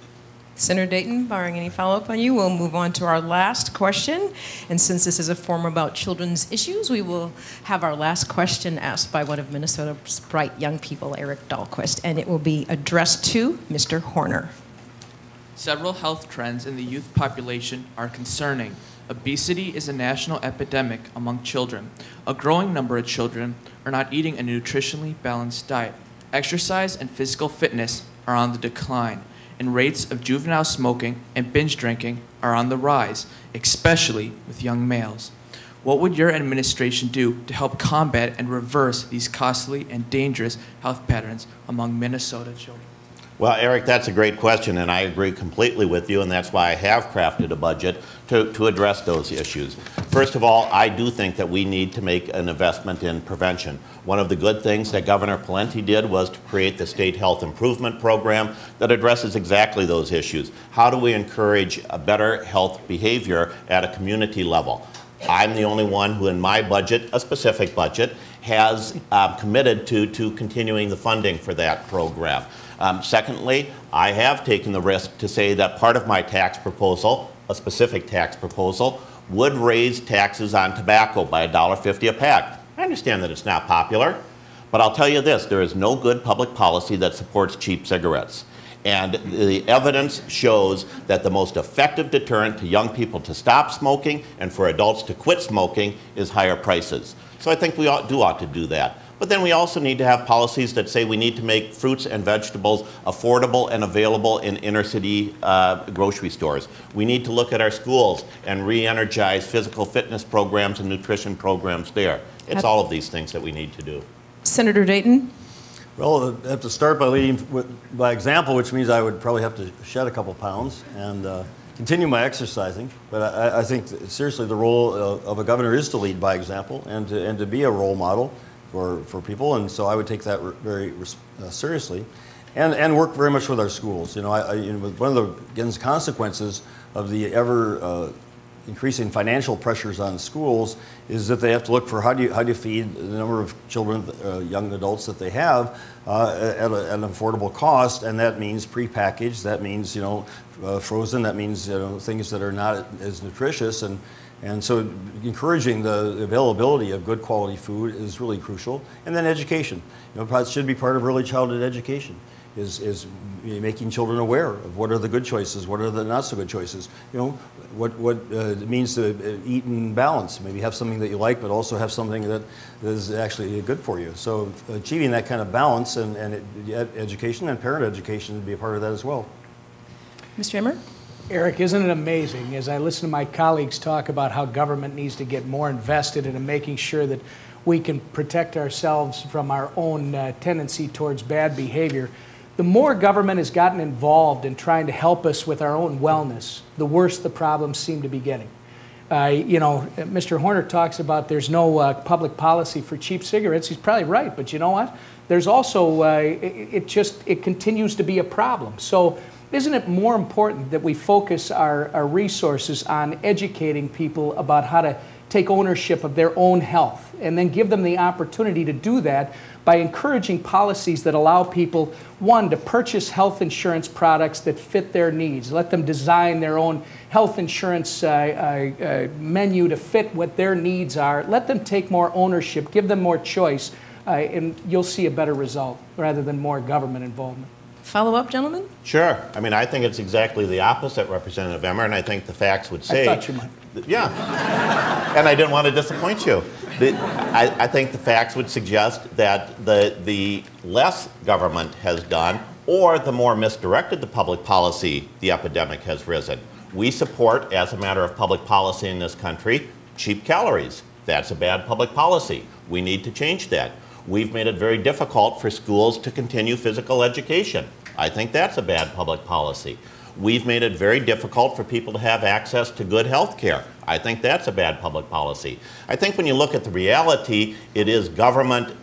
Senator Dayton, barring any follow-up on you, we'll move on to our last question. And since this is a forum about children's issues, we will have our last question asked by one of Minnesota's bright young people, Eric Dahlquist, and it will be addressed to Mr. Horner. Several health trends in the youth population are concerning. Obesity is a national epidemic among children. A growing number of children are not eating a nutritionally balanced diet. Exercise and physical fitness are on the decline, and rates of juvenile smoking and binge drinking are on the rise, especially with young males. What would your administration do to help combat and reverse these costly and dangerous health patterns among Minnesota children? Well, Eric, that's a great question, and I agree completely with you, and that's why I have crafted a budget to address those issues. First of all, I do think that we need to make an investment in prevention. One of the good things that Governor Pawlenty did was to create the State Health Improvement Program that addresses exactly those issues. How do we encourage a better health behavior at a community level? I'm the only one who in my budget, a specific budget, has committed to continuing the funding for that program. Secondly, I have taken the risk to say that part of my tax proposal, a specific tax proposal, would raise taxes on tobacco by $1.50 a pack. I understand that it's not popular, but I'll tell you this, there is no good public policy that supports cheap cigarettes. And the evidence shows that the most effective deterrent to young people to stop smoking and for adults to quit smoking is higher prices. So I think we ought to do that. But then we also need to have policies that say we need to make fruits and vegetables affordable and available in inner city grocery stores. We need to look at our schools and re-energize physical fitness programs and nutrition programs there. It's all of these things that we need to do. Senator Dayton? Well, I have to start by leading by example, which means I would probably have to shed a couple pounds and continue my exercising. But I think seriously the role of a governor is to lead by example and to be a role model for people. And so I would take that very seriously and work very much with our schools. You know, one of the consequences of the ever increasing financial pressures on schools is that they have to look for how do you feed the number of children, young adults that they have at an affordable cost, and that means prepackaged, that means frozen, that means things that are not as nutritious, and so encouraging the availability of good quality food is really crucial. And then education, it should be part of early childhood education. Is making children aware of what are the good choices, what are the not so good choices. What it means to eat in balance. Maybe have something that you like, but also have something that is actually good for you. So achieving that kind of balance and education and parent education would be a part of that as well. Mr. Emmer? Eric, isn't it amazing as I listen to my colleagues talk about how government needs to get more invested in making sure that we can protect ourselves from our own tendency towards bad behavior. The more government has gotten involved in trying to help us with our own wellness, the worse the problems seem to be getting. Mr. Horner talks about there's no public policy for cheap cigarettes. He's probably right, but you know what? There's also, it continues to be a problem. So isn't it more important that we focus our resources on educating people about how to take ownership of their own health and then give them the opportunity to do that by encouraging policies that allow people, one, to purchase health insurance products that fit their needs. Let them design their own health insurance menu to fit what their needs are. Let them take more ownership, give them more choice, and you'll see a better result rather than more government involvement. Follow up, gentlemen? Sure. I mean, I think it's exactly the opposite, Representative Emmer, and I think the facts would say... I thought you might. Yeah. And I didn't want to disappoint you. I think the facts would suggest that the less government has done, or the more misdirected the public policy, the epidemic has risen. We support, as a matter of public policy in this country, cheap calories. That's a bad public policy. We need to change that. We've made it very difficult for schools to continue physical education. I think that's a bad public policy. We've made it very difficult for people to have access to good health care. I think that's a bad public policy. I think when you look at the reality, it is government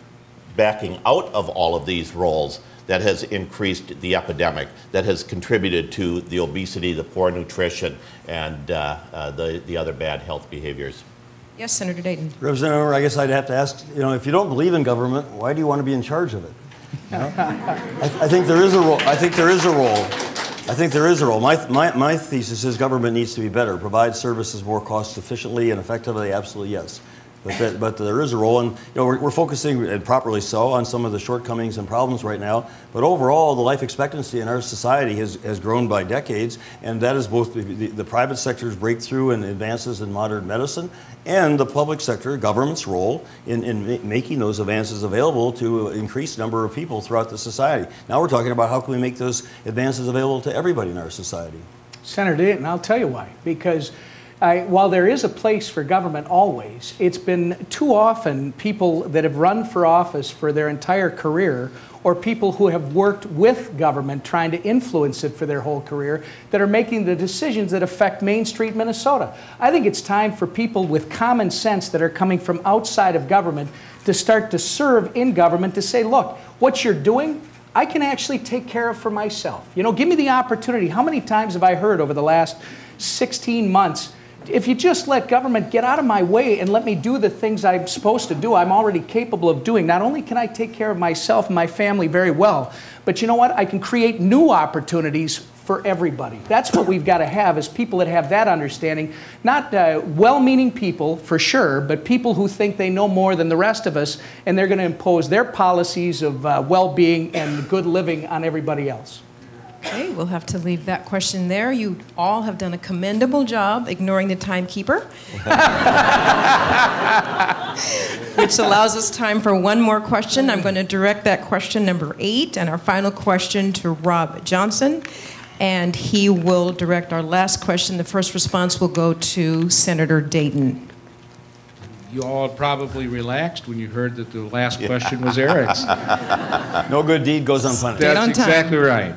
backing out of all of these roles that has increased the epidemic, that has contributed to the obesity, the poor nutrition, and the other bad health behaviors. Yes, Senator Dayton. Representative Emmer, I guess I'd have to ask, if you don't believe in government, why do you want to be in charge of it? I think there is a role. I think there is a role. I think there is a role. My thesis is government needs to be better, provide services more cost efficiently and effectively, absolutely yes. But there is a role, and we're focusing, and properly so, on some of the shortcomings and problems right now. But overall, the life expectancy in our society has grown by decades, and that is both the private sector's breakthrough and advances in modern medicine, and the public sector, government's role in making those advances available to an increased number of people throughout the society. Now we're talking about how can we make those advances available to everybody in our society. Senator Dayton, I'll tell you why. Because while there is a place for government always, it's been too often people that have run for office for their entire career, or people who have worked with government trying to influence it for their whole career, that are making the decisions that affect Main Street, Minnesota. I think it's time for people with common sense that are coming from outside of government to start to serve in government to say, look, what you're doing, I can actually take care of for myself. Give me the opportunity. How many times have I heard over the last 16 months, if you just let government get out of my way and let me do the things I'm supposed to do, I'm already capable of doing. Not only can I take care of myself and my family very well, but you know what? I can create new opportunities for everybody. That's what we've got to have, is people that have that understanding. Not well-meaning people, for sure, but people who think they know more than the rest of us, and they're going to impose their policies of well-being and good living on everybody else. Okay, we'll have to leave that question there. You all have done a commendable job ignoring the timekeeper, which allows us time for one more question. I'm going to direct that question number 8 and our final question to Rob Johnson, and he will direct our last question. The first response will go to Senator Dayton. You all probably relaxed when you heard that the last question was Eric's. No good deed goes unpunished. That's exactly right.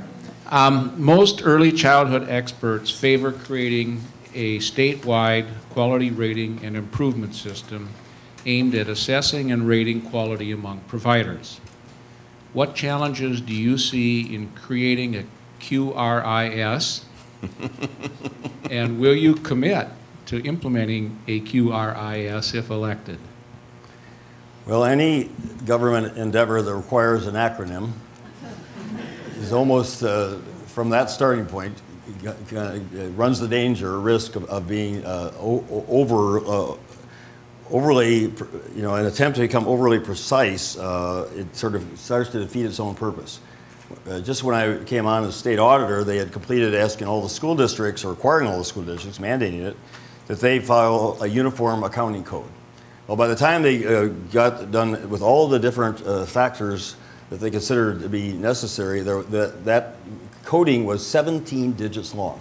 Most early childhood experts favor creating a statewide quality rating and improvement system aimed at assessing and rating quality among providers. What challenges do you see in creating a QRIS? And will you commit to implementing a QRIS if elected? Well, any government endeavor that requires an acronym is almost, from that starting point, runs the danger or risk of being overly, an attempt to become overly precise. It sort of starts to defeat its own purpose. Just when I came on as state auditor, they had completed asking all the school districts, or requiring all the school districts, mandating it, that they follow a uniform accounting code. Well, by the time they got done with all the different factors that they considered to be necessary, that coding was 17 digits long.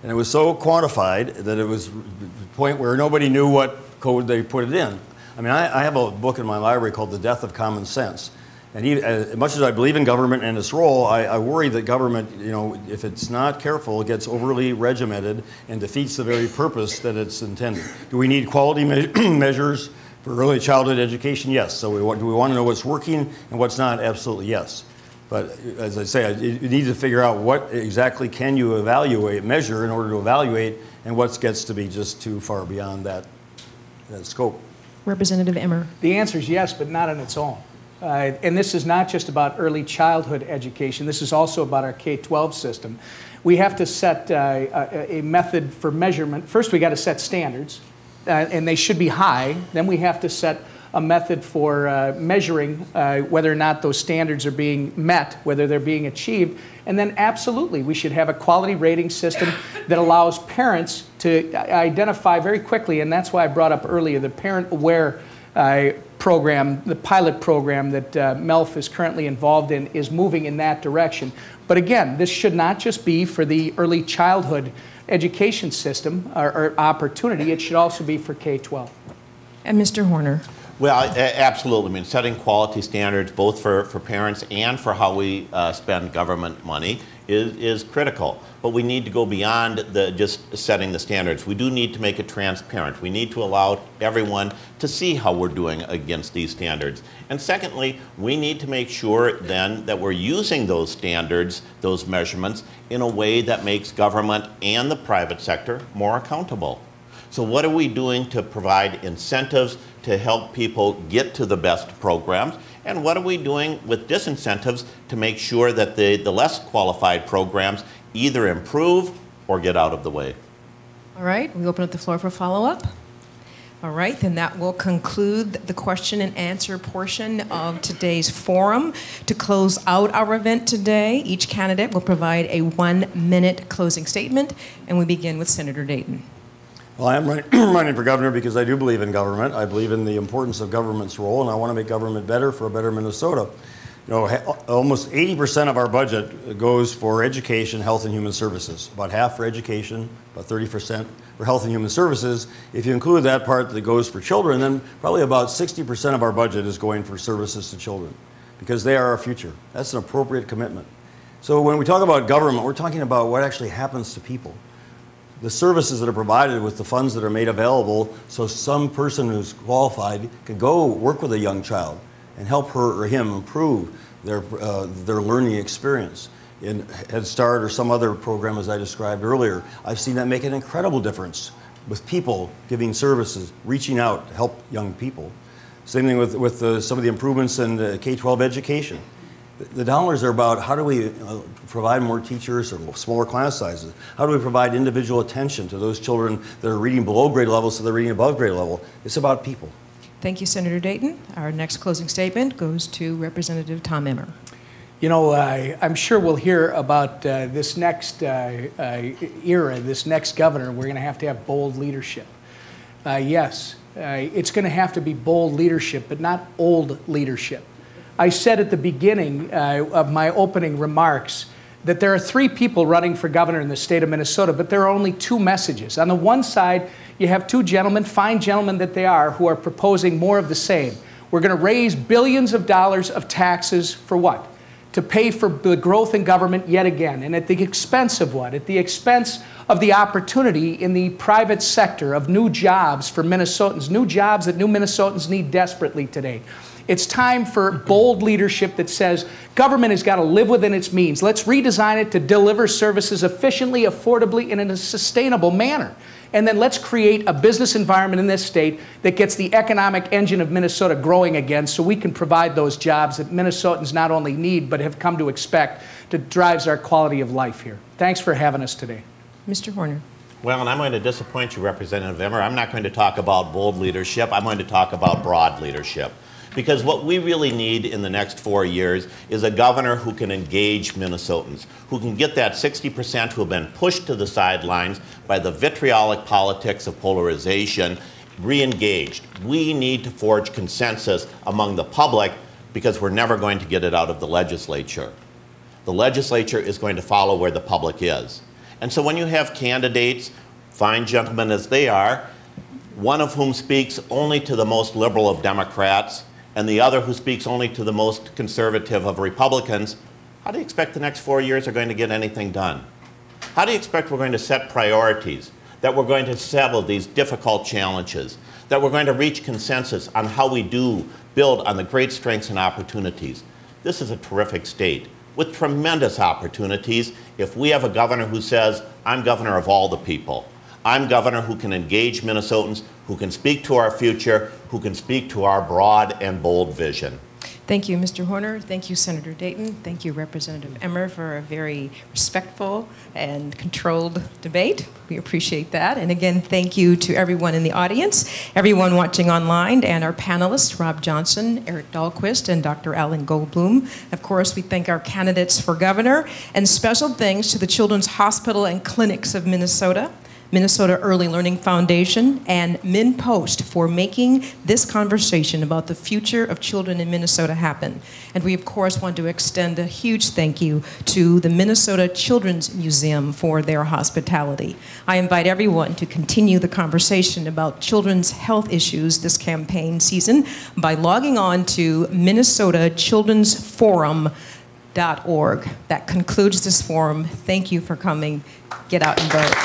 And it was so quantified that it was to the point where nobody knew what code they put it in. I mean, I have a book in my library called The Death of Common Sense. And as much as I believe in government and its role, I worry that government, if it's not careful, gets overly regimented and defeats the very purpose that it's intended. Do we need quality measures for early childhood education? Yes. So do we want to know what's working and what's not? Absolutely yes. But as I say, you need to figure out what exactly can you measure in order to evaluate, and what gets to be just too far beyond that scope. Representative Emmer. The answer is yes, but not on its own. And this is not just about early childhood education. This is also about our K-12 system. We have to set a method for measurement. First, we got to set standards, and they should be high. Then we have to set a method for measuring whether or not those standards are being met, whether they're being achieved. And then absolutely, we should have a quality rating system that allows parents to identify very quickly, and that's why I brought up earlier the Parent Aware program, the pilot program that MELF is currently involved in, is moving in that direction. But again, this should not just be for the early childhood education system or opportunity, it should also be for K-12. And Mr. Horner. Well, absolutely. I mean, setting quality standards both for parents and for how we spend government money is critical. But we need to go beyond just setting the standards. We do need to make it transparent. We need to allow everyone to see how we're doing against these standards. And secondly, we need to make sure then that we're using those standards, those measurements, in a way that makes government and the private sector more accountable. So what are we doing to provide incentives to help people get to the best programs? And what are we doing with disincentives to make sure that the less qualified programs either improve or get out of the way? All right, we open up the floor for follow-up. All right, then that will conclude the question and answer portion of today's forum. To close out our event today, each candidate will provide a 1-minute closing statement, and we begin with Senator Dayton. Well, I am running for governor because I do believe in government. I believe in the importance of government's role, and I want to make government better for a better Minnesota. Almost 80% of our budget goes for education, health, and human services. About half for education, about 30% for health and human services. If you include that part that goes for children, then probably about 60% of our budget is going for services to children, because they are our future. That's an appropriate commitment. So when we talk about government, we're talking about what actually happens to people. The services that are provided with the funds that are made available, so some person who's qualified can go work with a young child and help her or him improve their learning experience. In Head Start or some other program as I described earlier, I've seen that make an incredible difference with people giving services, reaching out to help young people. Same thing with some of the improvements in K-12 education. The dollars are about how do we provide more teachers or smaller class sizes? How do we provide individual attention to those children that are reading below grade level so they're reading above grade level? It's about people. Thank you, Senator Dayton. Our next closing statement goes to Representative Tom Emmer. You know, I'm sure we'll hear about this next era, this next governor. We're going to have bold leadership. Yes, it's going to have to be bold leadership, but not old leadership. I said at the beginning of my opening remarks that there are 3 people running for governor in the state of Minnesota, but there are only 2 messages. On the one side, you have 2 gentlemen, fine gentlemen that they are, who are proposing more of the same. We're going to raise billions of dollars of taxes for what? To pay for the growth in government yet again. And at the expense of what? At the expense of the opportunity in the private sector of new jobs for Minnesotans, new jobs that new Minnesotans need desperately today. It's time for bold leadership that says government has got to live within its means. Let's redesign it to deliver services efficiently, affordably, and in a sustainable manner. And then let's create a business environment in this state that gets the economic engine of Minnesota growing again so we can provide those jobs that Minnesotans not only need but have come to expect that drives our quality of life here. Thanks for having us today. Mr. Horner. Well, and I'm going to disappoint you, Representative Emmer. I'm not going to talk about bold leadership. I'm going to talk about broad leadership. Because what we really need in the next 4 years is a governor who can engage Minnesotans, who can get that 60% who have been pushed to the sidelines by the vitriolic politics of polarization re-engaged. We need to forge consensus among the public because we're never going to get it out of the legislature. The legislature is going to follow where the public is. And so when you have candidates, fine gentlemen as they are, one of whom speaks only to the most liberal of Democrats, and the other who speaks only to the most conservative of Republicans, how do you expect the next 4 years are going to get anything done? How do you expect we're going to set priorities, that we're going to settle these difficult challenges, that we're going to reach consensus on how we do build on the great strengths and opportunities? This is a terrific state with tremendous opportunities if we have a governor who says, I'm governor of all the people. I'm governor who can engage Minnesotans, who can speak to our future, who can speak to our broad and bold vision. Thank you, Mr. Horner. Thank you, Senator Dayton. Thank you, Representative Emmer, for a very respectful and controlled debate. We appreciate that. And again, thank you to everyone in the audience, everyone watching online, and our panelists, Rob Johnson, Eric Dahlquist, and Dr. Alan Goldblum. Of course, we thank our candidates for governor, and special thanks to the Children's Hospital and Clinics of Minnesota, Minnesota Early Learning Foundation, and MinPost for making this conversation about the future of children in Minnesota happen. And we, of course, want to extend a huge thank you to the Minnesota Children's Museum for their hospitality. I invite everyone to continue the conversation about children's health issues this campaign season by logging on to minnesotachildrensforum.org. That concludes this forum. Thank you for coming. Get out and vote.